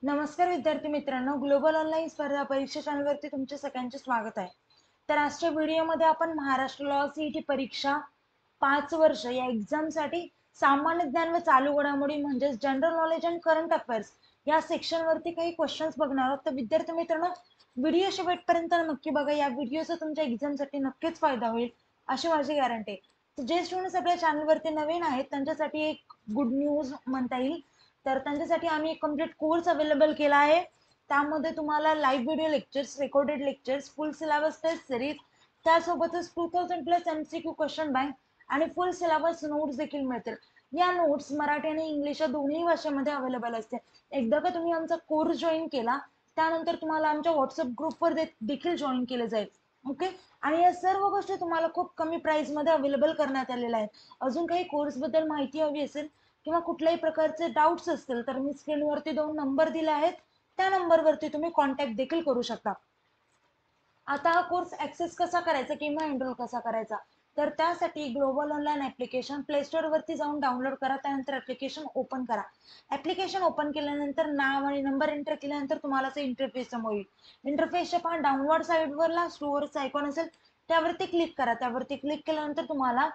नमस्कार विद्यार्थी मित्रांनो, ग्लोबल ऑनलाईन स्पर्धा परीक्षा चॅनलवरती तुमचे सगळ्यांचे स्वागत आहे. तर आजच्या व्हिडिओमध्ये आपण महाराष्ट्र लॉ सीईटी परीक्षा 5 वर्ष या एक्झामसाठी सामान्य ज्ञान व चालू घडामोडी म्हणजेच general knowledge and current affairs या सेक्शनवरती काही क्वेश्चन्स बघणार आहोत. तर विद्यार्थी मित्रांनो, व्हिडिओ शेवटपर्यंत नक्की बघा. या व्हिडिओचा तुमच्या एक्झामसाठी नक्कीच फायदा होईल अशी माझी गॅरंटी आहे. तर जे स्टुडंट्स आपल्या चॅनलवरती नवीन आहेत त्यांच्यासाठी एक गुड न्यूज म्हणता येईल. तर त्यांच्यासाठी आम्ही एक कम्प्लीट कोर्स अवेलेबल केला आहे. त्यामध्ये तुम्हाला live video lectures, recorded lectures, full syllabus test series, त्यासोबतच 2000+ MCQ क्वेश्चन बँक आणि फुल सिलेबस नोट्स देखील मिळतील. या नोट्स मराठी आणि इंग्लिश या दोन्ही भाषेमध्ये अवेलेबल असते. एकदा का तुम्ही आमचा कोर्स जॉईन केला त्यानंतर तुम्हाला आमच्या व्हॉट्सअप ग्रुपवर देखील जॉईन केलं जाईल. ओके. आणि या सर्व गोष्टी तुम्हाला खूप कमी प्राइस मध्ये अवेलेबल करण्यात आलेल्या आहेत. अजून काही कोर्स बद्दल माहिती हवी असेल किंवा कुठल्याही प्रकारचे डाऊट्स असतील तर मी स्क्रीनवरती 2 नंबर दिले आहेत, त्या नंबरवरती तुम्ही कॉन्टॅक्ट देखील करू शकता. आता हा कोर्स ऍक्सेस कसा करायचा किंवा एनरोल कसा करायचा, तर त्यासाठी global online application play store वरती जाऊन डाउनलोड करा. त्यानंतर ऍप्लिकेशन ओपन करा. ऍप्लिकेशन ओपन केल्यानंतर नाव आणि नंबर एंटर केल्यानंतर तुम्हाला इंटरफेस समोर येईल. इंटरफेसच्या पहा डाउनलोड साईडवरला स्टोअरचा आयकॉन असेल त्यावरती क्लिक करा. त्यावरती क्लिक केल्यानंतर तुम्हाला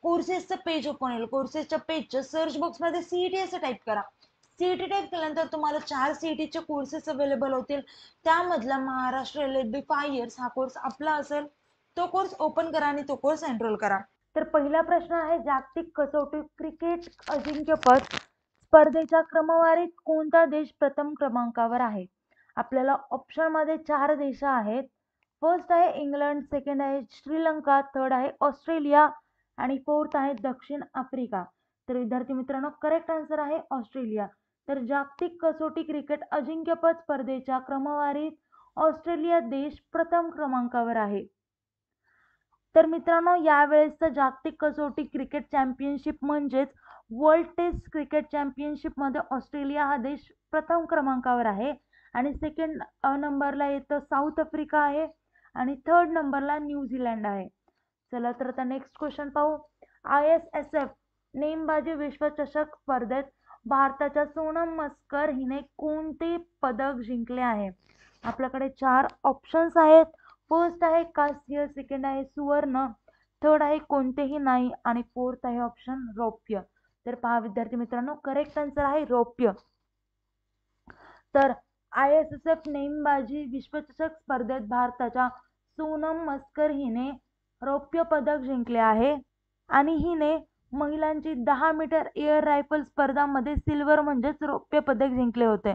कोर्सेसचं पेज ओपन होईल. कोर्सेसच्या पेजच्या सर्च बॉक्समध्ये सीईटी असं टाईप करा. सीईटी टाईप केल्यानंतर तुम्हाला 4 सीईटीचे कोर्सेस अवेलेबल होतील. त्यामधला महाराष्ट्र LLB 5 इयर्स हा कोर्स आपला असेल. तो कोर्स ओपन करा आणि तो कोर्स एनरोल करा. तर पहिला प्रश्न आहे, जागतिक कसोटी क्रिकेट अजिंक्यपद स्पर्धेच्या क्रमवारीत कोणता देश प्रथम क्रमांकावर आहे? आपल्याला ऑप्शन मध्ये 4 देश आहेत. फर्स्ट आहे इंग्लंड, सेकंड आहे श्रीलंका, थर्ड आहे ऑस्ट्रेलिया आणि फोर्थ आहे दक्षिण आफ्रिका. तर विद्यार्थी मित्रांनो, करेक्ट आन्सर आहे ऑस्ट्रेलिया. तर जागतिक कसोटी क्रिकेट अजिंक्यपद स्पर्धेच्या क्रमवारीत ऑस्ट्रेलिया देश प्रथम क्रमांकावर आहे. तर मित्रांनो, यावेळेसचं जागतिक कसोटी क्रिकेट चॅम्पियनशिप म्हणजेच वर्ल्ड टेस्ट क्रिकेट चॅम्पियनशिप मध्ये ऑस्ट्रेलिया हा देश प्रथम क्रमांकावर आहे आणि सेकंड नंबरला येतं साऊथ आफ्रिका आहे आणि थर्ड नंबरला न्यूझीलंड आहे. चला तर आता नेक्स्ट क्वेश्चन पाहू. ISSF नेमबाजी विश्वचषक स्पर्धेत भारताच्या सोनम मस्कर हिने कोणते पदक जिंकले आहे? आपल्याकडे 4 ऑप्शन्स आहेत. फर्स्ट आहे कांस्य, सेकंड आहे सुवर्ण, थर्ड आहे कोणतेही नाही आणि फोर्थ आहे ऑप्शन रौप्य. तर पहा विद्यार्थी मित्रांनो, करेक्ट आन्सर आहे रौप्य. तर ISSF नेमबाजी विश्वचषक स्पर्धेत भारताच्या सोनम मस्कर हिने रौप्य पदक जिंकले आहे आणि हिने महिलांची 10 मीटर एअर रायफल स्पर्धामध्ये सिल्वर म्हणजेच रौप्य पदक जिंकले होते.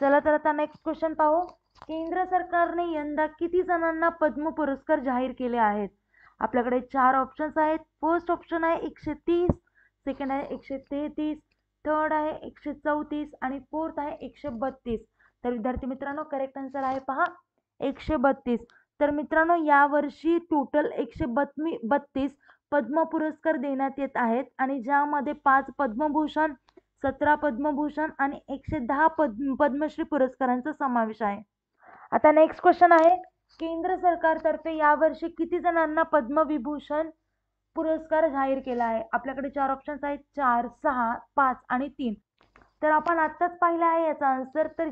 चला तर आता नेक्स्ट क्वेश्चन पाहू. केंद्र सरकारने यंदा किती जणांना पद्म पुरस्कार जाहीर केले आहेत? आपल्याकडे 4 ऑप्शन्स आहेत. फर्स्ट ऑप्शन आहे 130, सेकंड आहे 133, थर्ड आहे 134 आणि फोर्थ आहे 132. तर विद्यार्थी मित्रांनो, करेक्ट आन्सर आहे पहा 132. तर मित्रांनो, यावर्षी टोटल 132 पद्म पुरस्कार देण्यात येत आहेत आणि ज्यामध्ये 5 पद्मभूषण, 17 पद्मभूषण आणि 110 पद्मश्री पुरस्कारांचा समावेश आहे. आता नेक्स्ट क्वेश्चन आहे, केंद्र सरकारतर्फे यावर्षी किती जणांना पद्मविभूषण पुरस्कार जाहीर केला आहे? आपल्याकडे 4 ऑप्शन्स आहेत, 4, 6, 5 आणि 3. तर आपण आत्ताच पाहिलं आहे याचा आन्सर. तर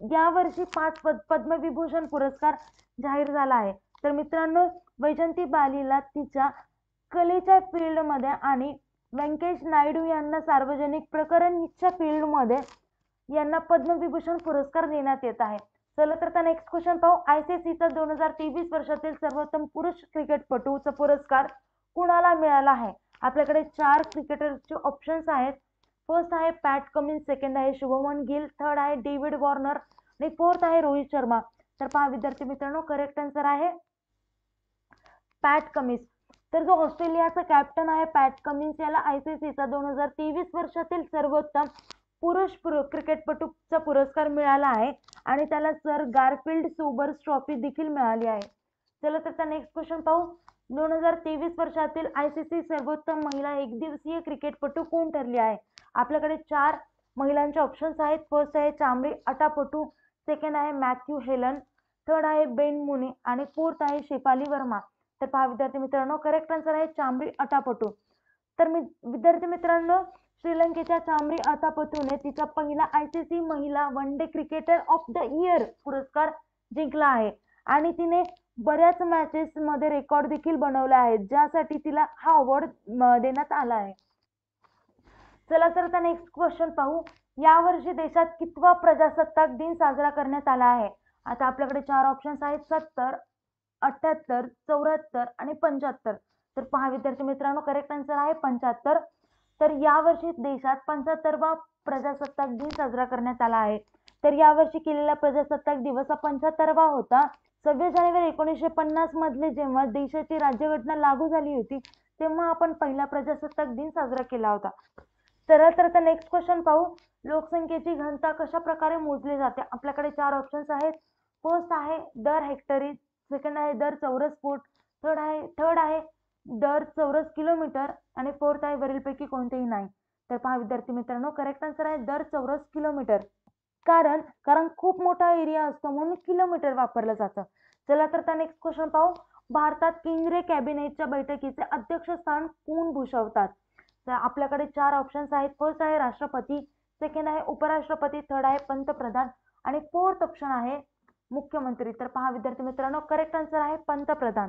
यावर्षी 5 पद्मविभूषण पुरस्कार जाहीर झाला आहे. तर मित्रांनो, वैजंती बालीला तिच्या कलेच्या फील्डमध्ये आणि व्यंकटेश नायडू यांना सार्वजनिक प्रकरणच्या फील्डमध्ये यांना पद्मविभूषण पुरस्कार देण्यात येत आहे. चला तर आता नेक्स्ट क्वेश्चन पाहू. ICCचा 2023 वर्षातील सर्वोत्तम पुरुष क्रिकेटपटूचा पुरस्कार कुणाला मिळाला आहे? आपल्याकडे 4 क्रिकेटरचे ऑप्शन्स आहेत. फर्स्ट आहे पॅट कमिन्स, सेकंड आहे शुभमन गिल, थर्ड आहे डेव्हिड वॉर्नर आणि फोर्थ आहे रोहित शर्मा. तर पहा विद्यार्थी मित्रांनो, करेक्ट आन्सर आहे पॅट कमिन्स. तर जो ऑस्ट्रेलियाचा कॅप्टन आहे पॅट कमिन्स याला ICCचा 2023 वर्षातील सर्वोत्तम पुरुष क्रिकेटपटूचा पुरस्कार मिळाला आहे आणि त्याला सर गारफिल्ड सोबर्स ट्रॉफी देखील मिळाली आहे. चला तर नेक्स्ट क्वेश्चन पाहू. 2023 वर्षातील ICC सर्वोत्तम महिला एकदिवसीय क्रिकेटपटू कोण ठरली आहे? आपल्याकडे 4 महिलांचे ऑप्शन्स आहेत. फर्स्ट आहे चामरी अटापटू, सेकंड आहे मॅथ्यू हेलन, थर्ड आहे बेन मुनी आणि फोर्थ आहे शेफाली वर्मा. तर पहा विद्यार्थी मित्रांनो, करेक्ट आन्सर आहे चामरी अटापटू. तर विद्यार्थी मित्रांनो, श्रीलंकेच्या चामरी अथापथूने तिचा पहिला ICC महिला one day cricketer of the year पुरस्कार जिंकला आहे आणि तिने बऱ्याच मॅचेस मध्ये रेकॉर्ड देखील बनवले आहेत, ज्यासाठी तिला हा अवॉर्ड देण्यात आला आहे. चला तर आता नेक्स्ट क्वेश्चन पाहू. यावर्षी देशात कितवा प्रजासत्ताक दिन साजरा करण्यात आला आहे? आता आपल्याकडे 4 ऑप्शन्स आहेत, 70, 78, 74 आणि 75. तर पहा विद्यार्थी मित्रांनो, करेक्ट आन्सर आहे 75. तर यावर्षी देशात 75वा प्रजासत्ताक दिन साजरा करण्यात आला आहे. तर यावर्षी केलेला प्रजासत्ताक दिवस हा 75वा होता. 26 जानेवारी 1950 मध्ये जेव्हा देशाची राज्यघटना लागू झाली होती, तेव्हा आपण पहिला प्रजासत्ताक दिन साजरा केला होता. तर आता नेक्स्ट क्वेश्चन पाहू. लोकसंख्येची घनता कशा प्रकारे मोजली जाते? आपल्याकडे 4 ऑप्शन्स आहेत. फर्स्ट आहे दर हेक्टरी, सेकंड आहे दर चौरस फूट, थर्ड आहे दर चौरस किलोमीटर आणि फोर्थ आहे वरीलपैकी कोणतेही नाही. तर पहा विद्यार्थी मित्रांनो, करेक्ट आन्सर आहे दर चौरस किलोमीटर. कारण खूप मोठा एरिया असतो म्हणून किलोमीटर वापरलं जातं. चला तर नेक्स्ट क्वेश्चन पाहू. भारतात केंद्रीय कॅबिनेटच्या बैठकीचे अध्यक्षस्थान कोण भूषवतात? तर आपल्याकडे 4 ऑप्शन्स आहेत. फर्स्ट आहे राष्ट्रपती, सेकंड आहे उपराष्ट्रपती, थर्ड आहे पंतप्रधान आणि फोर्थ ऑप्शन आहे मुख्यमंत्री. तर पहा विद्यार्थी मित्रांनो, करेक्ट आन्सर आहे पंतप्रधान.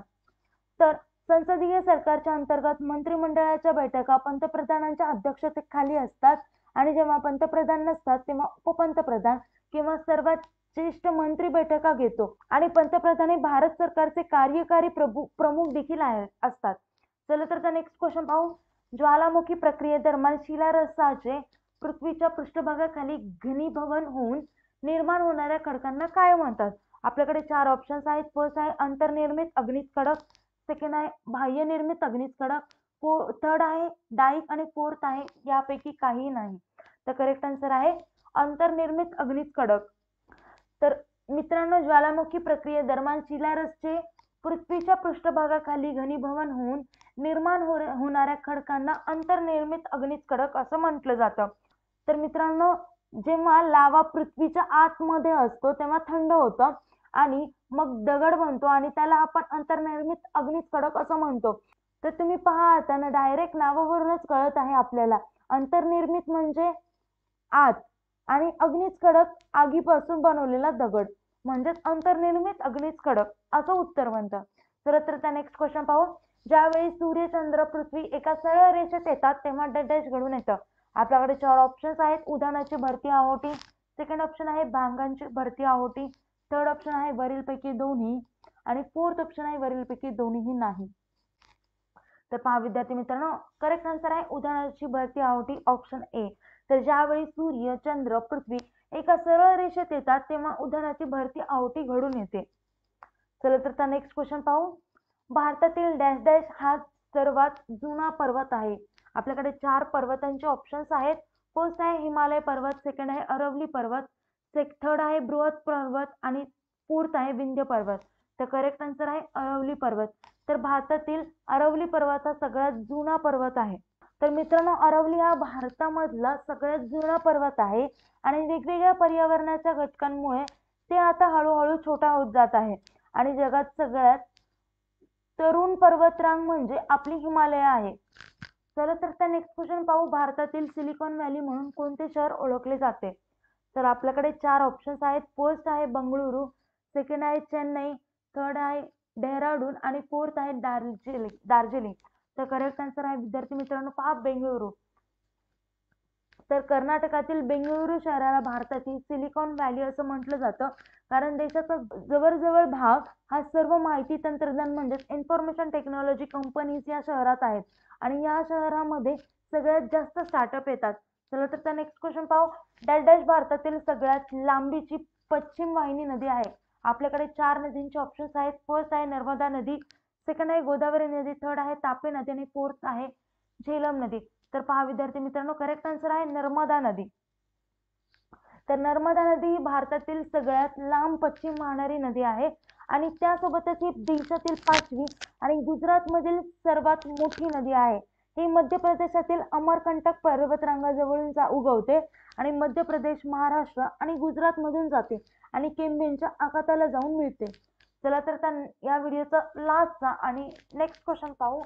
तर संसदीय सरकारच्या अंतर्गत मंत्रिमंडळाच्या बैठका पंतप्रधानांच्या अध्यक्षतेखाली असतात आणि जेव्हा पंतप्रधान नसतात तेव्हा उपपंतप्रधान किंवा सर्वात ज्येष्ठ मंत्री बैठका घेतो आणि पंतप्रधान हे भारत सरकारचे कार्यकारी प्रमुख देखील असतात. चला तर नेक्स्ट क्वेश्चन पाहू. ज्वालामुखी प्रक्रियेदरम्यान शिलारसाचे पृथ्वीच्या पृष्ठभागाखाली घनीभवन होऊन निर्माण होणाऱ्या खडकांना काय म्हणतात? आपल्याकडे 4 ऑप्शन्स आहेत. फर्स्ट आहे अंतर्निर्मित अग्निज खडक, सेकंड आहे बाह्य निर्मित अग्निज खडक, थर्ड आहे डाईक आणि फोर्थ आहे यापैकी काही नाही. तर करेक्ट आन्सर आहे अंतर्निर्मित अग्निज खडक. तर मित्रांनो, ज्वालामुखी प्रक्रियेदरम्यान शिलारसचे पृथ्वीच्या पृष्ठभागाखाली घनीभवन होऊन निर्माण होणाऱ्या खडकांना अंतर्निर्मित अग्निज खडक असं म्हटलं जातं. तर मित्रांनो, जेव्हा लावा पृथ्वीच्या आतमध्ये असतो तेव्हा थंड होतं आणि मग दगड बनतो आणि त्याला आपण अंतर्निर्मित अग्निज खडक असं म्हणतो. तर तुम्ही पहा आता ना, डायरेक्ट नावावरूनच कळत आहे आपल्याला, अंतर्निर्मित म्हणजे आत आणि अग्निज खडक आगीपासून बनवलेला दगड म्हणजेच अंतर्निर्मित अग्निज खडक असं उत्तर बनतं. तर नेक्स्ट क्वेश्चन पाहू. ज्यावेळी सूर्य, चंद्र, पृथ्वी एका सरळ रेषेत येतात तेव्हा डॅश घडून येतं. आपल्याकडे 4 ऑप्शन्स आहेत. उधाणाची भरती आहोटी, सेकंड ऑप्शन आहे भांगांची भरती आहोटी, थर्ड ऑप्शन आहे वरीलपैकी दोन्ही आणि फोर्थ ऑप्शन आहे वरीलपैकी दोन्हीही नाही. तर पहा विद्यार्थी मित्रांनो, करेक्ट आन्सर आहे उधाणाची भरती आहोटी, ऑप्शन ए. तर ज्यावेळी सूर्य, चंद्र, पृथ्वी एका सरळ रेषेत येतात तेव्हा उधाणाची भरती आहोटी घडून येते. चला तर नेक्स्ट क्वेश्चन पाहू. भारतातील डॅश डॅश हा सर्वात जुना पर्वत आहे. आपल्याकडे 4 पर्वतांचे ऑप्शन्स आहेत. फर्स्ट आहे हिमालय पर्वत, सेकंड आहे अरवली पर्वत, थर्ड आहे बृहत पर्वत आणि फोर्थ आहे विंध्य पर्वत. तर करेक्ट आन्सर आहे अरवली पर्वत. तर भारतातील अरवली पर्वत हा सगळ्यात जुना पर्वत आहे. तर मित्रांनो, अरवली हा भारतामधला सगळ्यात जुना पर्वत आहे आणि वेगवेगळ्या पर्यावरणाच्या घटकांमुळे ते आता हळूहळू छोटा होत जात आहे आणि जगात सगळ्यात तरुण पर्वतरांग म्हणजे आपली हिमालय आहे. चला तर नेक्स्ट क्वेश्चन पाहू. भारतातील सिलिकॉन व्हॅली म्हणून कोणते शहर ओळखले जाते? तर आपल्याकडे 4 ऑप्शन्स आहेत. फर्स्ट आहे बंगळुरू, सेकंड आहे चेन्नई, थर्ड आहे डेहराडून आणि फोर्थ आहे दार्जिलिंग. तर करेक्ट आन्सर आहे विद्यार्थी मित्रांनो पहा बेंगळुरू. तर कर्नाटकातील बेंगळुरू शहराला भारताची सिलिकॉन व्हॅली असं म्हटलं जातं कारण देशाचा जवळजवळ भाग हा सर्व माहिती तंत्रज्ञान म्हणजेच इन्फॉर्मेशन टेक्नॉलॉजी कंपनीज या शहरात आहेत आणि या शहरामध्ये सगळ्यात जास्त स्टार्टअप येतात. चला तर नेक्स्ट क्वेश्चन पाहू. डॅश डॅश भारतातील सगळ्यात लांबीची पश्चिम वाहिनी नदी आहे. आपल्याकडे 4 नदींचे ऑप्शन्स आहेत. फर्स्ट आहे नर्मदा नदी, सेकंड आहे गोदावरी नदी, थर्ड आहे तापी नदी आणि फोर्थ आहे झेलम नदी. तर पहा विद्यार्थी मित्रांनो, करेक्ट आन्सर आहे नर्मदा नदी. तर नर्मदा नदी ही भारतातील सगळ्यात लांब पश्चिम वाहणारी नदी आहे आणि त्यासोबतच ही देशातील 5वी आणि गुजरातमधील सर्वात मोठी नदी आहे. ही मध्य प्रदेशातील अमरकंटक पर्वतरांगाजवळून उगवते आणि मध्य प्रदेश, महाराष्ट्र आणि गुजरात मधून जाते आणि केम्बिनच्या आखाताला जाऊन मिळते. चला तर या व्हिडिओचा लास्टचा आणि नेक्स्ट क्वेश्चन पाहू.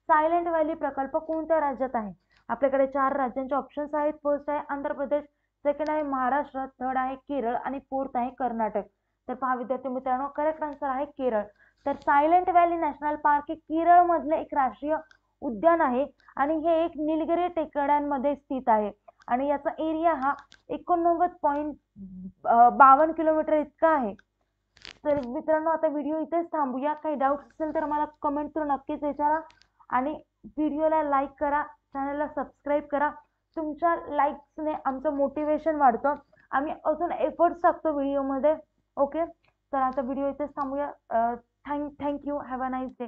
सायलेंट व्हॅली प्रकल्प कोणत्या राज्यात आहे? आपल्याकडे 4 राज्यांचे ऑप्शन्स आहेत. फर्स्ट आहे आंध्र प्रदेश, सेकंड आहे महाराष्ट्र, थर्ड आहे केरळ आणि फोर्थ आहे कर्नाटक. तर पहा विद्यार्थी मित्रांनो, करेक्ट आन्सर आहे केरळ. तर सायलेंट व्हॅली नॅशनल पार्क हे केरळमधले एक राष्ट्रीय उद्यान आहे आणि हे एक निलगिरी टेकड्यांमध्ये स्थित आहे आणि याचा एरिया हा 89.52 किलोमीटर इतका आहे. तर मित्रांनो, आता व्हिडिओ इथेच थांबूया. काही डाऊट्स असेल तर मला कमेंट करून नक्कीच विचारा आणि व्हिडिओला लाईक करा, चॅनलला सबस्क्राईब करा. तुमच्या लाईक्सने आमचं मोटिवेशन वाढतं, आम्ही अजून एफर्ट्स टाकतो व्हिडिओमध्ये. ओके, तर आता व्हिडिओ इथेच थांबूया. Thank you. Have a nice day.